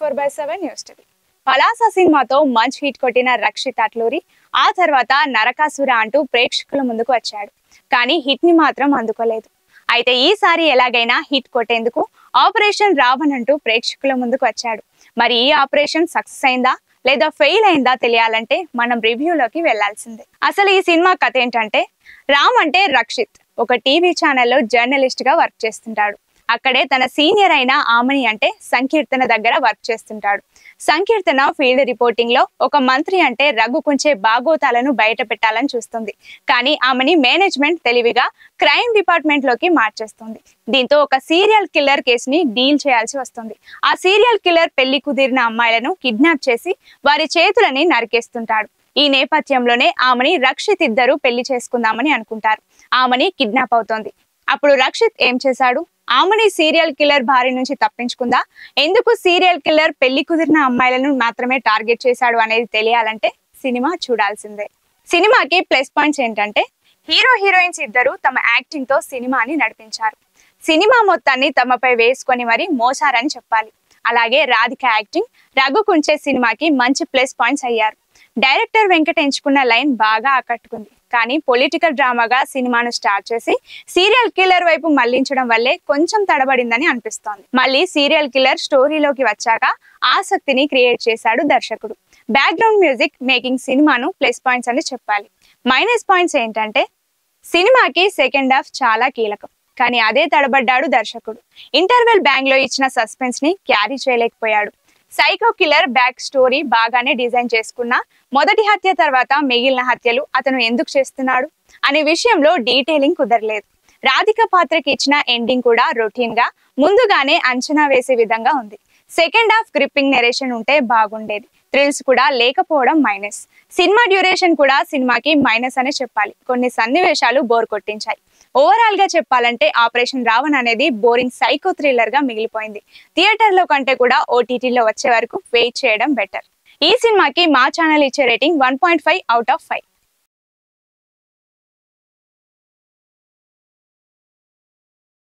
24/7 news TV. Palasa సినిమాతో మంచి hit కొట్టిన రక్షిత్ అట్లూరి ఆ తర్వాత నరకాసుర అంటూ ప్రేక్షకుల ముందుకు వచ్చాడు. కానీ హిట్ ని మాత్రం అందుకోలేదు. అయితే ఈసారి ఎలాగైనా హిట్ కొట్టేందుకు ఆపరేషన్ రావణ్ అంటూ ప్రేక్షకుల ముందుకు వచ్చాడు. మరి ఈ ఆపరేషన్ సక్సెస్ అయిందా లేదా ఫెయిల్ అయిందా తెలియాలంటే మనం రివ్యూలోకి వెళ్లాల్సిందే. అసలు ఈ సినిమా కథ ఏంటంటే, రామ్ అంటే రక్షిత్ ఒక టీవీ ఛానల్లో జర్నలిస్ట్ గా వర్క్ చేస్తుంటాడు. అక్కడే తన సీనియర్ అయిన ఆమని అంటే సంకీర్తన దగ్గర వర్క్ చేస్తుంటాడు. సంకీర్తన ఫీల్డ్ రిపోర్టింగ్ లో ఒక మంత్రి అంటే రఘు కుంచే బాగోతాలను బయట పెట్టాలని చూస్తుంది. కానీ ఆమెని మేనేజ్మెంట్ తెలివిగా క్రైమ్ డిపార్ట్మెంట్ లోకి మార్చేస్తుంది. దీంతో ఒక సీరియల్ కిల్లర్ కేసుని డీల్ చేయాల్సి వస్తుంది. ఆ సీరియల్ కిల్లర్ పెళ్లి కుదిరిన అమ్మాయిలను కిడ్నాప్ చేసి వారి చేతులని నరికేస్తుంటాడు. ఈ నేపథ్యంలోనే ఆమెని రక్షిత్ ఇద్దరు పెళ్లి చేసుకుందామని అనుకుంటారు. ఆమెని కిడ్నాప్ అవుతోంది. అప్పుడు రక్షిత్ ఏం చేశాడు? ఆమెని సీరియల్ కిల్లర్ భార్య నుంచి తప్పించుకుందా? ఎందుకు సీరియల్ కిల్లర్ పెళ్లి కుదిరిన అమ్మాయిలను మాత్రమే టార్గెట్ చేశాడు అనేది తెలియాలంటే సినిమా చూడాల్సిందే. సినిమాకి ప్లస్ పాయింట్స్ ఏంటంటే, హీరో హీరోయిన్స్ ఇద్దరు తమ యాక్టింగ్ తో సినిమాని నడిపించారు. సినిమా మొత్తాన్ని తమపై వేసుకొని మరి మోసారని చెప్పాలి. అలాగే రాధిక యాక్టింగ్ రఘు కుంచే సినిమాకి మంచి ప్లస్ పాయింట్స్ అయ్యారు. డైరెక్టర్ వెంకట్ ఎంచుకున్న లైన్ బాగా ఆకట్టుకుంది. కానీ పొలిటికల్ డ్రామాగా సినిమాను స్టార్ట్ చేసి సీరియల్ కిల్లర్ వైపు మళ్లించడం వల్లే కొంచెం తడబడిందని అనిపిస్తోంది. మళ్ళీ సీరియల్ కిల్లర్ స్టోరీలోకి వచ్చాక ఆసక్తిని క్రియేట్ చేశాడు దర్శకుడు. బ్యాక్గ్రౌండ్ మ్యూజిక్ మేకింగ్ సినిమాను ప్లస్ పాయింట్స్ అని చెప్పాలి. మైనస్ పాయింట్స్ ఏంటంటే, సినిమాకి సెకండ్ హాఫ్ చాలా కీలకం. కానీ అదే తడబడ్డాడు దర్శకుడు. ఇంటర్వెల్ బ్యాంగ్ లో ఇచ్చిన సస్పెన్స్ ని క్యారీ చేయలేకపోయాడు. సైకో కిల్లర్ బ్యాక్ స్టోరీ బాగానే డిజైన్ చేసుకున్నా మొదటి హత్య తర్వాత మిగిలిన హత్యలు అతను ఎందుకు చేస్తున్నాడు అనే విషయంలో డీటెయిలింగ్ కుదరలేదు. రాధిక పాత్రకి ఇచ్చిన ఎండింగ్ కూడా రొటీన్ గా ముందుగానే అంచనా వేసే విధంగా ఉంది. సెకండ్ హాఫ్ గ్రిప్పింగ్ నెరేషన్ ఉంటే బాగుండేది. థ్రిల్స్ కూడా లేకపోవడం మైనస్. సినిమా డ్యూరేషన్ కూడా సినిమాకి మైనస్ అనే చెప్పాలి. కొన్ని సన్నివేశాలు బోర్ కొట్టించాయి. ఓవరాల్ గా చెప్పాలంటే ఆపరేషన్ రావణ్ అనేది బోరింగ్ సైకో థ్రిల్లర్ గా మిగిలిపోయింది. థియేటర్ లో కంటే కూడా ఓటీటీలో వచ్చే వరకు వెయిట్ చేయడం బెటర్. ఈ సినిమాకి మా ఛానల్ ఇచ్చే రేటింగ్ 1.5 out of 5.